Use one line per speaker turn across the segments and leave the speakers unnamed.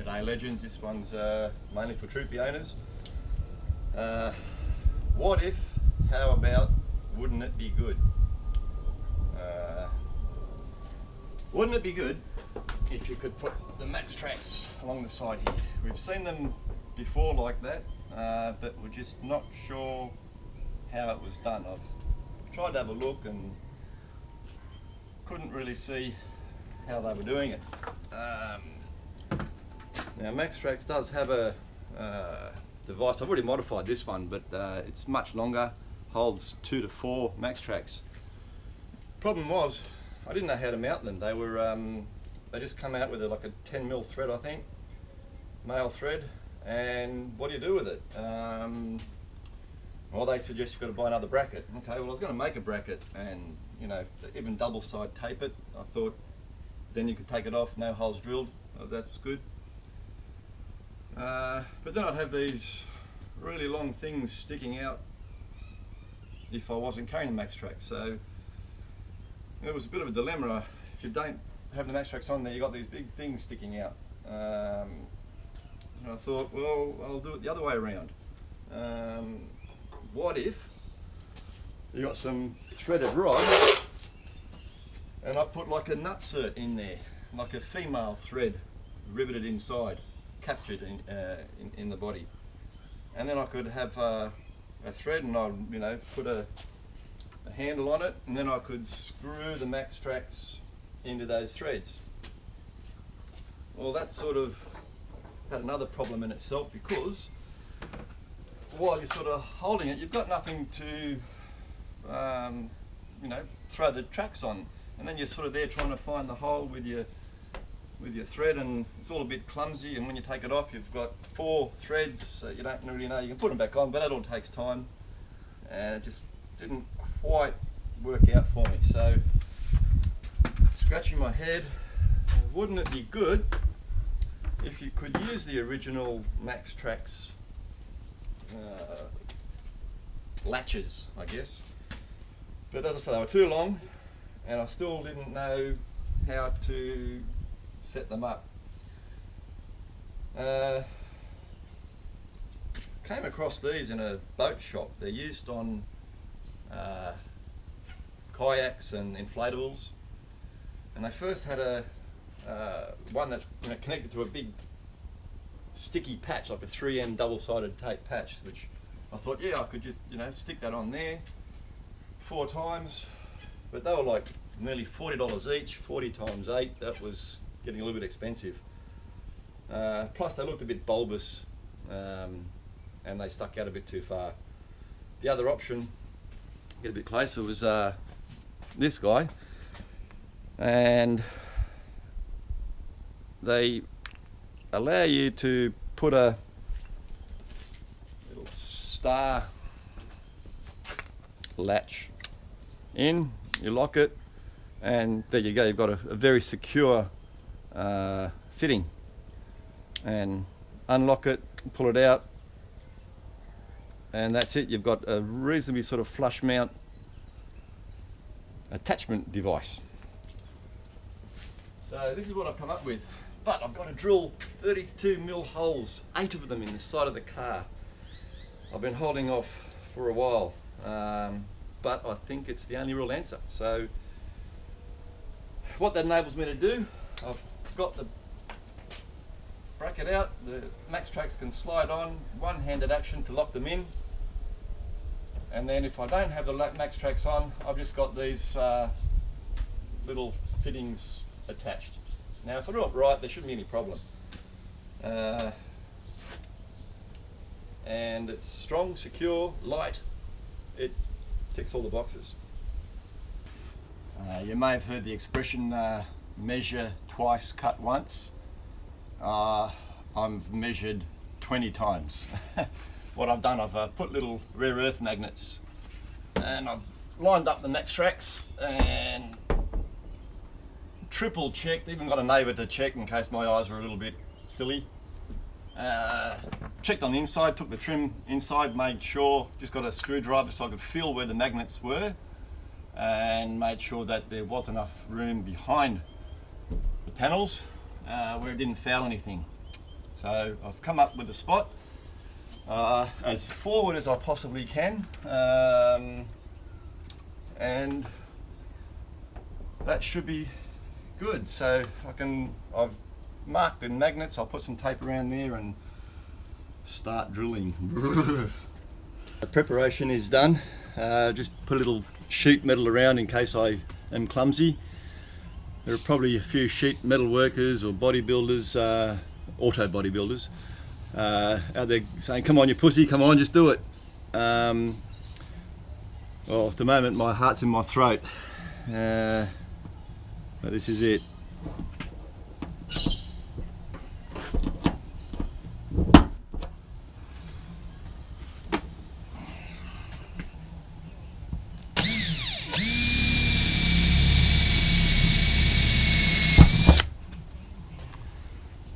G'day legends, this one's mainly for troopy owners. What if, how about, wouldn't it be good? Wouldn't it be good if you could put the Maxtrax along the side here? We've seen them before like that, but we're just not sure how it was done. I've tried to have a look and couldn't really see how they were doing it. Now Maxtrax does have a device. I've already modified this one, but it's much longer, holds 2 to 4 Maxtrax. Problem was, I didn't know how to mount them. They were they just come out with like a 10mm thread, I think, male thread. And what do you do with it? Well, they suggest you've got to buy another bracket. Okay, well I was going to make a bracket and, you know, even double side tape it. I thought then you could take it off, no holes drilled. That's good. But then I'd have these really long things sticking out if I wasn't carrying the Maxtrax. So it was a bit of a dilemma. If you don't have the Maxtrax on there, you've got these big things sticking out. And I thought, well, I'll do it the other way around. What if you got some threaded rod and I put like a nutsert in there, like a female thread riveted inside, captured in the body, and then I could have a thread and I'd, you know, put a handle on it, and then I could screw the Maxtrax into those threads. Well, that sort of had another problem in itself, because while you're sort of holding it, you've got nothing to you know, throw the tracks on, and then you're sort of there trying to find the hole with your thread, and it's all a bit clumsy, and when you take it off you've got 4 threads, so you don't really know. You can put them back on, but that all takes time, and it just didn't quite work out for me. So scratching my head, wouldn't it be good if you could use the original Maxtrax latches, I guess, but as I said, they were too long and I still didn't know how to set them up. Came across these in a boat shop. They're used on kayaks and inflatables, and they first had a one that's, you know, connected to a big sticky patch, like a 3M double-sided tape patch, which I thought, yeah, I could just, you know, stick that on there 4 times, but they were like nearly $40 each. 40 times 8, that was getting a little bit expensive. Plus they looked a bit bulbous, and they stuck out a bit too far. The other option, get a bit closer, was this guy, and they allow you to put a little star latch in, you lock it, and there you go, you've got a very secure fitting. And unlock it, pull it out, and that's it. You've got a reasonably sort of flush mount attachment device. So this is what I've come up with, but I've got to drill 32mm holes, 8 of them in the side of the car. I've been holding off for a while, but I think it's the only real answer. So what that enables me to do, I've got the bracket out, the Maxtrax can slide on, one-handed action to lock them in, and then if I don't have the Maxtrax on, I've just got these little fittings attached. Now if I do it right, there shouldn't be any problem. And it's strong, secure, light. It ticks all the boxes. You may have heard the expression, measure twice, cut once. I've measured 20 times. What I've done, I've put little rare earth magnets, and I've lined up the Maxtrax and triple checked, even got a neighbour to check in case my eyes were a little bit silly. Checked on the inside, took the trim inside, made sure, just got a screwdriver so I could feel where the magnets were, and made sure that there was enough room behind the panels where it didn't foul anything. So I've come up with a spot as forward as I possibly can, and that should be good. So I've marked the magnets. I'll put some tape around there and start drilling. The preparation is done. Just put a little sheet metal around in case I am clumsy. There are probably a few sheet metal workers or bodybuilders, auto bodybuilders, out there saying, "Come on, you pussy, come on, just do it." Well, at the moment my heart's in my throat, but this is it.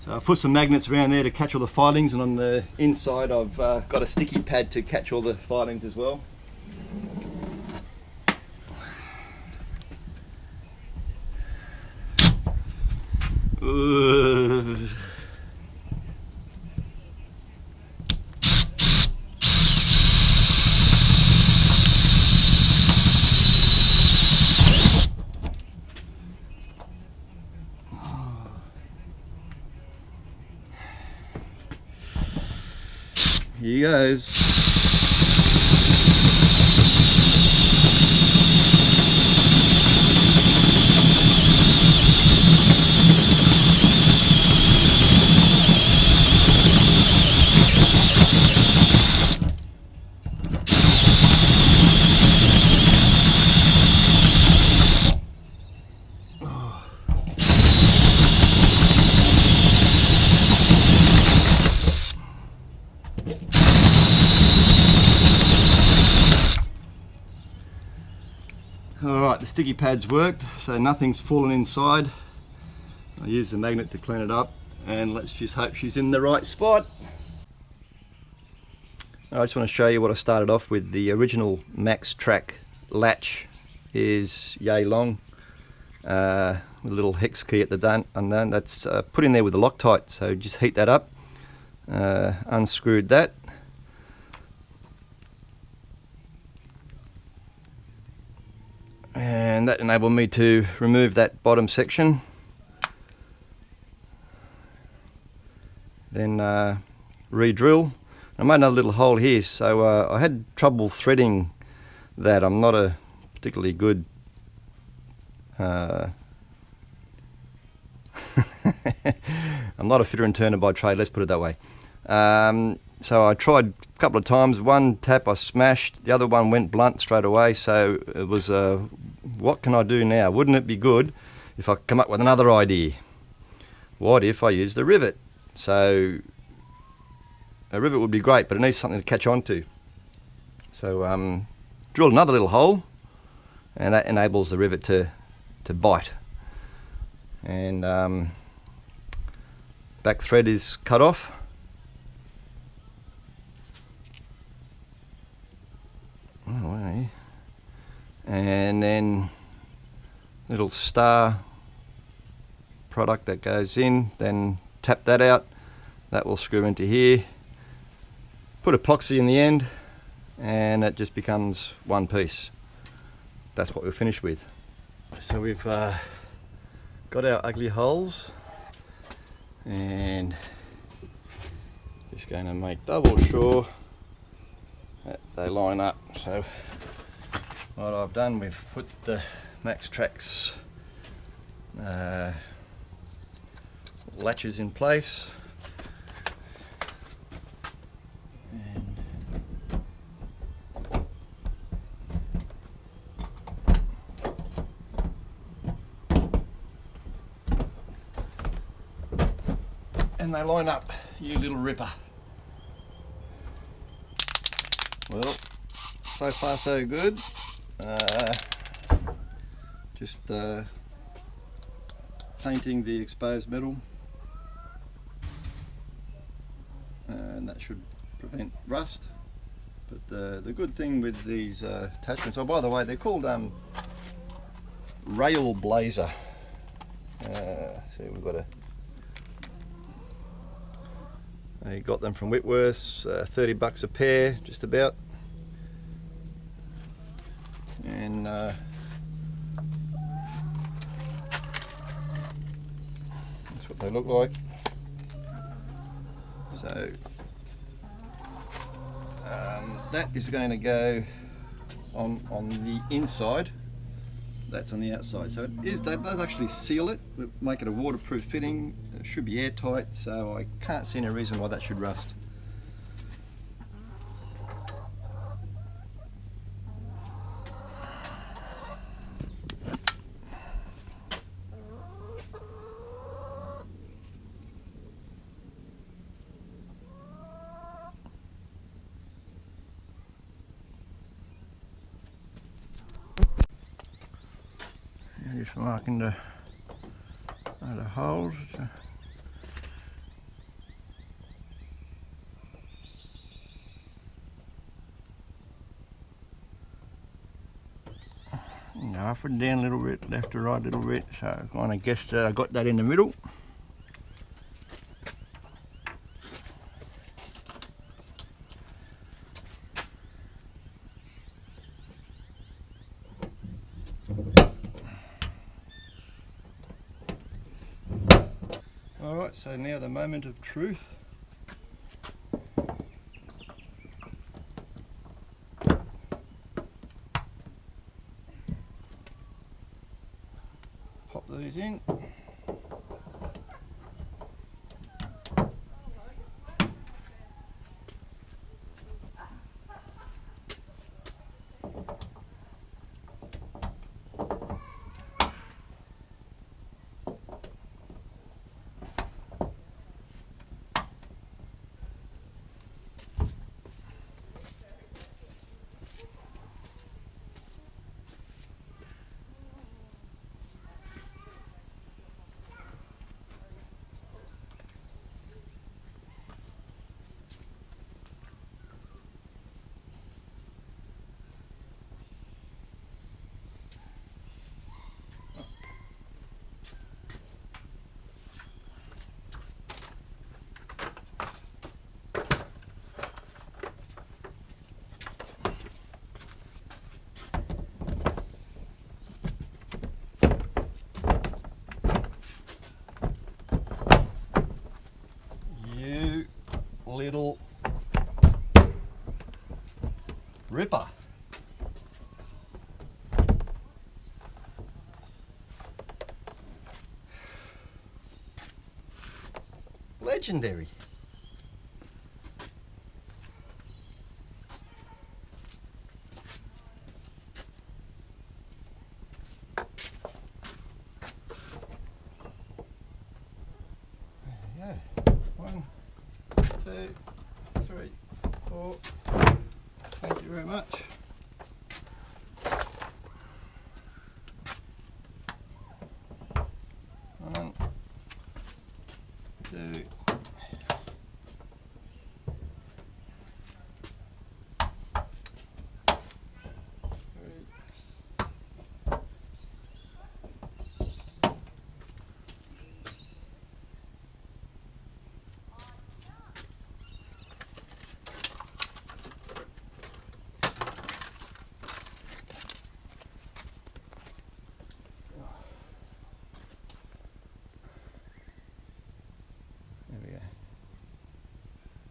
So I've put some magnets around there to catch all the filings, and on the inside I've got a sticky pad to catch all the filings as well. Here goes. Alright, the sticky pad's worked, so nothing's fallen inside. I used the magnet to clean it up, and let's just hope she's in the right spot. I just want to show you what I started off with. The original Maxtrax latch is yay long, with a little hex key at the done, and then that's put in there with the Loctite. So just heat that up, unscrewed that. And that enabled me to remove that bottom section. Then re-drill. I made another little hole here, so I had trouble threading that. I'm not a particularly good I'm not a fitter and turner by trade, let's put it that way. So I tried a couple of times. One tap I smashed, the other one went blunt straight away, so it was what can I do now? Wouldn't it be good if I come up with another idea? What if I used a rivet? So a rivet would be great, but it needs something to catch on to. So drill another little hole, and that enables the rivet to bite. And back thread is cut off. And then little star product that goes in, then tap that out, that will screw into here, put epoxy in the end, and it just becomes one piece. That's what we're finished with. So we've got our ugly holes, and just going to make double sure that they line up. So what I've done, we've put the Maxtrax latches in place, and they line up, you little ripper. Well, so far so good. Just painting the exposed metal, and that should prevent rust. But the good thing with these attachments, oh by the way, they're called rail blazer. So we've got I got them from Whitworth's, 30 bucks a pair, just about. And that's what they look like. So that is going to go on the inside. That's on the outside. So that does actually seal it, make it a waterproof fitting. It should be airtight, so I can't see any reason why that should rust. Just marking the holes. Up and down a little bit, left to right a little bit, so I kind of guessed I got that in the middle. Alright, so now the moment of truth. Pop these in. Little ripper. Legendary. There you go. 1, 2, 3, 4. Thank you very much.